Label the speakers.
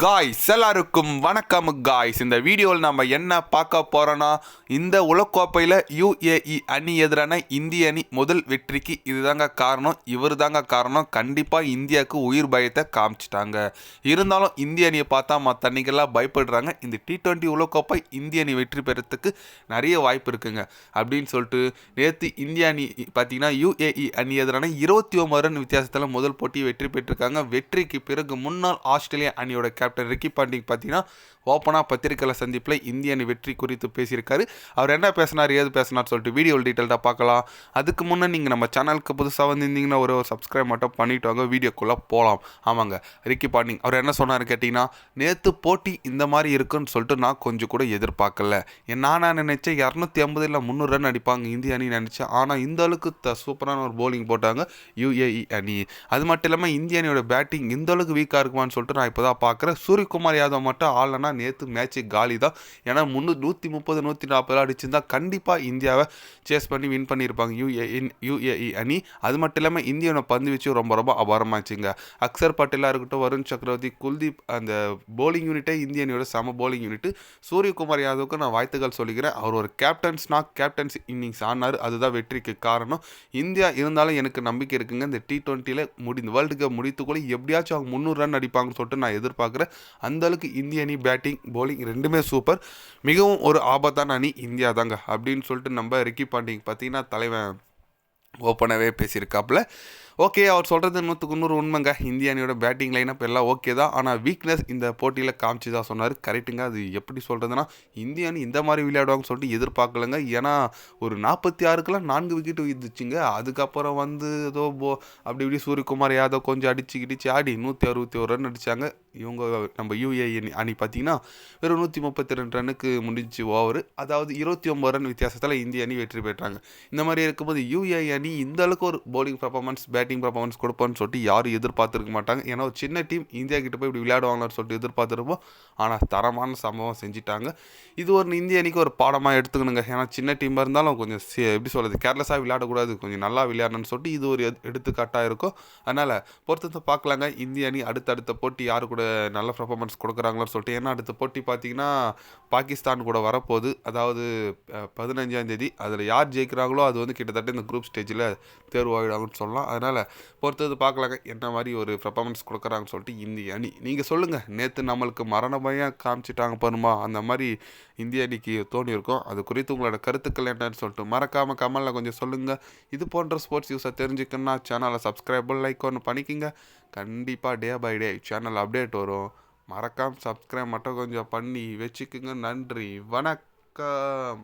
Speaker 1: Guys எல்லாருக்கும் வணக்கம் guys. இந்த வீடியோவில் நம்ம என்ன பார்க்க போகிறோன்னா, இந்த உலகக்கோப்பையில் யுஏஇ அணி எதிரான இந்திய அணி முதல் வெற்றிக்கு இதுதாங்க காரணம், இவர் தாங்க காரணம். கண்டிப்பாக இந்தியாவுக்கு உயிர் பயத்தை காமிச்சிட்டாங்க. இருந்தாலும் இந்திய அணியை பார்த்தா மற்ற அணிகள்லாம் பயப்படுறாங்க. இந்த T20 உலகக்கோப்பை இந்திய அணி வெற்றி பெறத்துக்கு நிறைய வாய்ப்பு இருக்குங்க அப்படின்னு சொல்லிட்டு நேற்று இந்திய அணி பார்த்தீங்கன்னா யுஏஇ அணி எதிரான 29 ரன் வித்தியாசத்தில் முதல் போட்டி வெற்றி பெற்றிருக்காங்க. வெற்றிக்கு பிறகு முன்னாள் ஆஸ்திரேலியா அணியோட கேப்டன் ரிக்கி பாண்டிங் பார்த்தீங்கன்னா ஓப்பனாக பத்திரிகையாளர் சந்திப்பில் இந்திய அணி வெற்றி குறித்து பேசியிருக்காரு. அவர் என்ன பேசினார், ஏது பேசினார் சொல்லிட்டு வீடியோவில் டீட்டெயில்டாக பார்க்கலாம். அதுக்கு முன்னே நீங்கள் நம்ம சேனலுக்கு புதுசாக வந்திருந்தீங்கன்னா ஒரு சப்ஸ்கிரைப் மட்டும் பண்ணிட்டு வாங்க, வீடியோக்குள்ளே போகலாம். ஆமாங்க, ரிக்கி பாண்டிங் அவர் என்ன சொன்னார் கேட்டிங்கன்னா, நேற்று போட்டி இந்த மாதிரி இருக்குன்னு சொல்லிட்டு நான் கொஞ்சம் கூட எதிர்பார்க்கல. நான் நினச்சேன் 250 இல்லை 300 ரன் அடிப்பாங்க இந்திய அணி நினச்சேன். ஆனால் இந்த அளவுக்கு சூப்பரான ஒரு போலிங் போட்டாங்க யுஏஇ அணி. அது மட்டும் இல்லாமல் இந்திய அணியோட பேட்டிங் இந்த அளவுக்கு வீக்காக இருக்குமான்னு சொல்லிட்டு நான் இப்போ தான் பார்க்குறேன். சூரியகுமார் யாதவ் மட்டும் ஆடலன்னா நேற்று மேட்ச்சு காலி தான். ஏன்னா 130 140 அடிச்சிருந்தா கண்டிப்பாக இந்தியாவை சேஸ் பண்ணி வின் பண்ணியிருப்பாங்க யுஏஇ அணி. அது மட்டும் இல்லாமல் இந்தியாவோட பந்து வச்சு ரொம்ப ரொம்ப அபாரமாச்சுங்க. அக்சர் பட்டேலாக இருக்கட்டும், வருண் சக்கரவர்த்தி, குல்தீப், அந்த போலிங் யூனிட்டே இந்திய அணியோட சம போலிங் யூனிட். சூரியகுமார் யாதவுக்கு நான் வாழ்த்துக்கள் சொல்லிக்கிறேன். அவர் ஒரு கேப்டன்ஸ் இன்னிங்ஸ் ஆனார், அதுதான் வெற்றிக்கு காரணம். இந்தியா இருந்தாலும் எனக்கு நம்பிக்கை இருக்குங்க, இந்த T20 வேர்ல்டு கப் முடித்துக்குள்ள எப்படியாச்சும் அவங்க 300 ரன் அடிப்பாங்கன்னு சொல்லிட்டு நான் எதிர்பார்க்குறேன். அந்தளவுக்கு இந்திய அணி பேட்டிங் போலிங் ரெண்டுமே சூப்பர். மிகவும் ஒரு ஆபத்தான அணி இந்தியா தாங்க அப்படின்னு சொல்லிட்டு நம்ம ரிக்கி பாண்டிங் பார்த்தீங்கன்னா தலைவன் ஓப்பனாகவே பேசியிருக்காப்புல. ஓகே, அவர் சொல்கிறது 100க்கு 100 உண்மைங்க. இந்திய அணியோட பேட்டிங் லைனப் எல்லாம் ஓகே தான், ஆனால் வீக்னஸ் இந்த போட்டியில் காமிச்சு தான் சொன்னார். கரெக்டுங்க. அது எப்படி சொல்கிறதுனா, இந்திய அணி இந்த மாதிரி விளையாடுவாங்கன்னு சொல்லிட்டு எதிர்பார்க்கலங்க. ஏன்னா ஒரு 46க்கெல்லாம் 4 விக்கெட் விழுந்துச்சுங்க. அதுக்கப்புறம் ஏதோ அப்படி இப்படி சூரியகுமார் யாதவ் கொஞ்சம் அடிச்சு ஆடி 161 ரன் அடித்தாங்க. இவங்க நம்ம யுஏஇ அணி பார்த்தீங்கன்னா வெறும் 132 ரன்னுக்கு முடிஞ்சு ஓவர். அதாவது 29 ரன் வித்தியாசத்தில் இந்திய அணி வெற்றி பெற்றாங்க. இந்த மாதிரி இருக்கும்போது யுஏஇ அணி இந்த அளவுக்கு ஒரு போலிங் பர்ஃபார்மன்ஸ் பேட்டிங் பர்ஃபார்மன்ஸ் கொடுப்பான்னு சொல்லிட்டு யாரும் எதிர்பார்த்துருக்க மாட்டாங்க. ஏன்னா ஒரு சின்ன டீம் இந்தியா கிட்ட போய் இப்படி விளையாடுவாங்கன்னு சொல்லிட்டு எதிர்பார்த்துருப்போம். ஆனால் தரமான சம்பவம் செஞ்சுட்டாங்க. இது ஒரு இந்திய அணிக்கு ஒரு பாடமாக எடுத்துக்கணுங்க. ஏன்னா சின்ன டீமாக இருந்தாலும் கொஞ்சம் எப்படி சொல்கிறது, கேர்லெஸ்ஸாக விளையாடக்கூடாது, கொஞ்சம் நல்லா விளையாடணும்னு சொல்லிட்டு இது ஒரு எடுத்துக்காட்டாக இருக்கும். அதனால் பொறுத்து பார்க்கலாங்க இந்திய அணி அடுத்தடுத்த போட்டி யாரு கூட நல்ல பர்ஃபார்மன்ஸ் கொடுக்குறாங்களோன்னு சொல்லிட்டு. ஏன்னா அடுத்த போட்டி பார்த்தீங்கன்னா பாகிஸ்தான் கூட வரப்போகுது, அதாவது 15ஆம் தேதி. அதில் யார் ஜெயிக்கிறாங்களோ அது கிட்டத்தட்ட இந்த குரூப் ஸ்டேஜில் தேர்வாகிடுவாங்கன்னு சொல்லலாம். அதனால் பொறுத்தது பார்க்கலாங்க என்ன மாதிரி ஒரு பர்ஃபார்மன்ஸ் கொடுக்குறாங்கன்னு சொல்லிட்டு இந்திய அணி. நீங்கள் சொல்லுங்கள், நேற்று நம்மளுக்கு மரண பயம் காமிச்சிட்டாங்க பாருமா, அந்த மாதிரி இந்திய அணிக்கு தோணியிருக்கும். அது குறித்து உங்களோட கருத்துக்கள் என்னன்னு சொல்லிட்டு மறக்காமல் கமெண்டில் கொஞ்சம் சொல்லுங்கள். இது போன்ற ஸ்போர்ட்ஸ் நியூஸை தெரிஞ்சுக்கணுன்னா சேனலை சப்ஸ்கிரைப் லைக் ஒன்று பண்ணிக்கிங்க. கண்டிப்பாக day by day channel update வரும். மறக்காமல் சப்ஸ்கிரைப் மட்டும் கொஞ்சம் பண்ணி வச்சுக்குங்க. நன்றி, வணக்கம்.